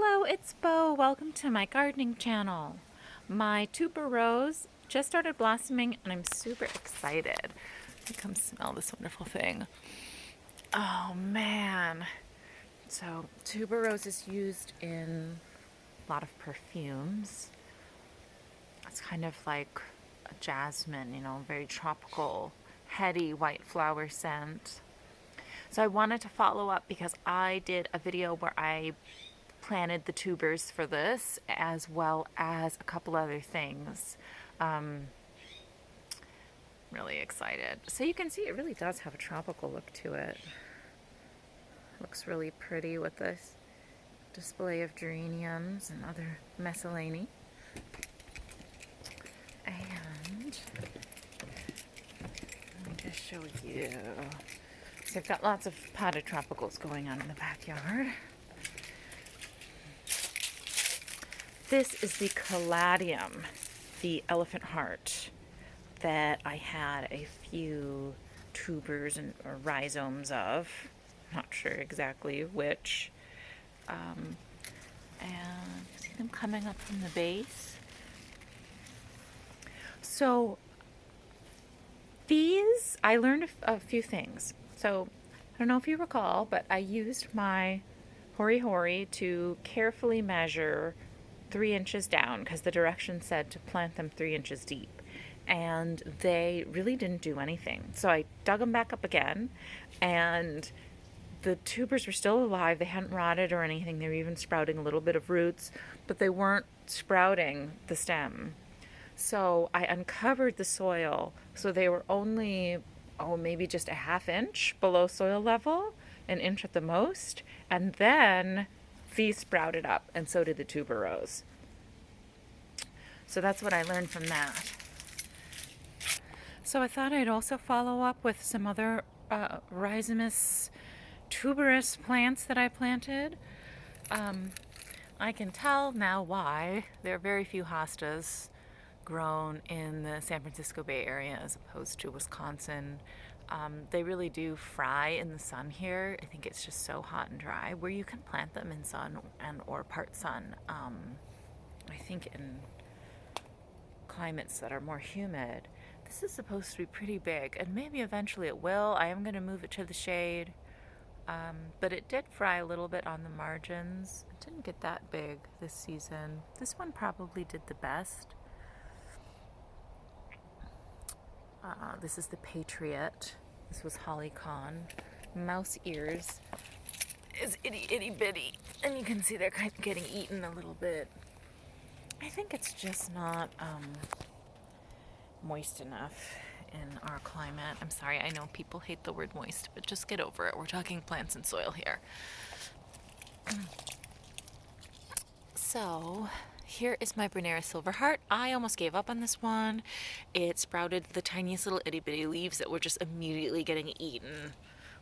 Hello, it's Bo. Welcome to my gardening channel. My tuberose just started blossoming and I'm super excited. Let me come smell this wonderful thing. Oh man. So tuberose is used in a lot of perfumes. It's kind of like a jasmine, very tropical, heady white flower scent. So I wanted to follow up because I did a video where I planted the tubers for this as well as a couple other things. Really excited. So you can see it really does have a tropical look to it. Looks really pretty with this display of geraniums and other miscellany. And let me just show you. So I've got lots of potted tropicals going on in the backyard. This is the caladium, the elephant heart, that I had a few tubers or rhizomes of. I'm not sure exactly which. And you see them coming up from the base. So these, I learned a few things. So I don't know if you recall, but I used my hori to carefully measure 3 inches down because the directions said to plant them 3 inches deep, and they really didn't do anything. So I dug them back up again, and the tubers were still alive. They hadn't rotted or anything. They were even sprouting a little bit of roots, but they weren't sprouting the stem. So I uncovered the soil, so they were only maybe just a ½ inch below soil level, an inch at the most, and then these sprouted up, and so did the tuberose. So that's what I learned from that. So I thought I'd also follow up with some other rhizomous tuberous plants that I planted. I can tell now why there are very few hostas grown in the San Francisco Bay Area as opposed to Wisconsin. They really do fry in the sun here. I think it's just so hot and dry. Where you can plant them in sun and or part sun, I think in climates that are more humid, this is supposed to be pretty big, and maybe eventually it will. I am going to move it to the shade, but it did fry a little bit on the margins. It didn't get that big this season. This one probably did the best. This is the Patriot. This was Holly Con. Mouse ears is itty bitty, and you can see they're kind of getting eaten a little bit. I think it's just not moist enough in our climate. I'm sorry, I know people hate the word moist, but just get over it. We're talking plants and soil here. So here is my brunnera silverheart. I almost gave up on this one. It sprouted the tiniest little itty bitty leaves that were just immediately getting eaten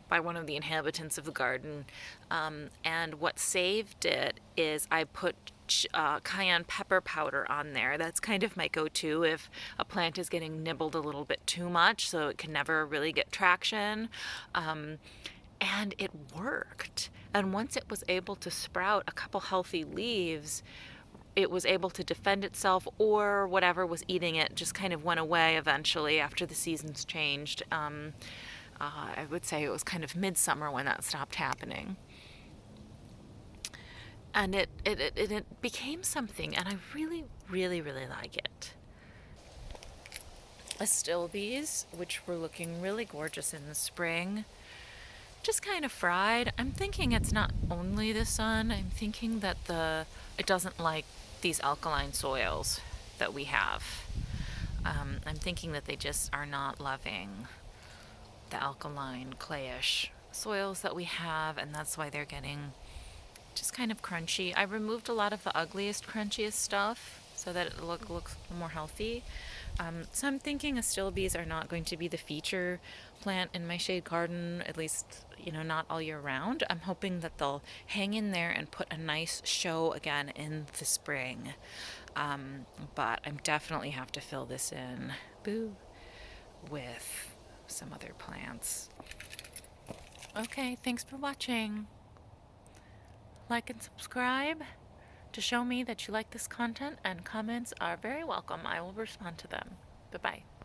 by one of the inhabitants of the garden. And what saved it is I put cayenne pepper powder on there. That's kind of my go-to if a plant is getting nibbled a little bit too much, so it can never really get traction. And it worked. And once it was able to sprout a couple healthy leaves, it was able to defend itself, or whatever was eating it just kind of went away eventually after the seasons changed. I would say it was kind of midsummer when that stopped happening. And it became something, and I really, really, really like it. Astilbes, which were looking really gorgeous in the spring, just kind of fried. I'm thinking it's not only the sun. I'm thinking that it doesn't like these alkaline soils that we have. I'm thinking that they just are not loving the alkaline, clayish soils that we have, and that's why they're getting just kind of crunchy. I removed a lot of the ugliest, crunchiest stuff so that it looks more healthy. So I'm thinking astilbes are not going to be the feature plant in my shade garden, at least, not all year round. I'm hoping that they'll hang in there and put a nice show again in the spring. But I definitely have to fill this in, with some other plants. Okay, thanks for watching. Like and subscribe. to show me that you like this content, and comments are very welcome. I will respond to them. Bye bye.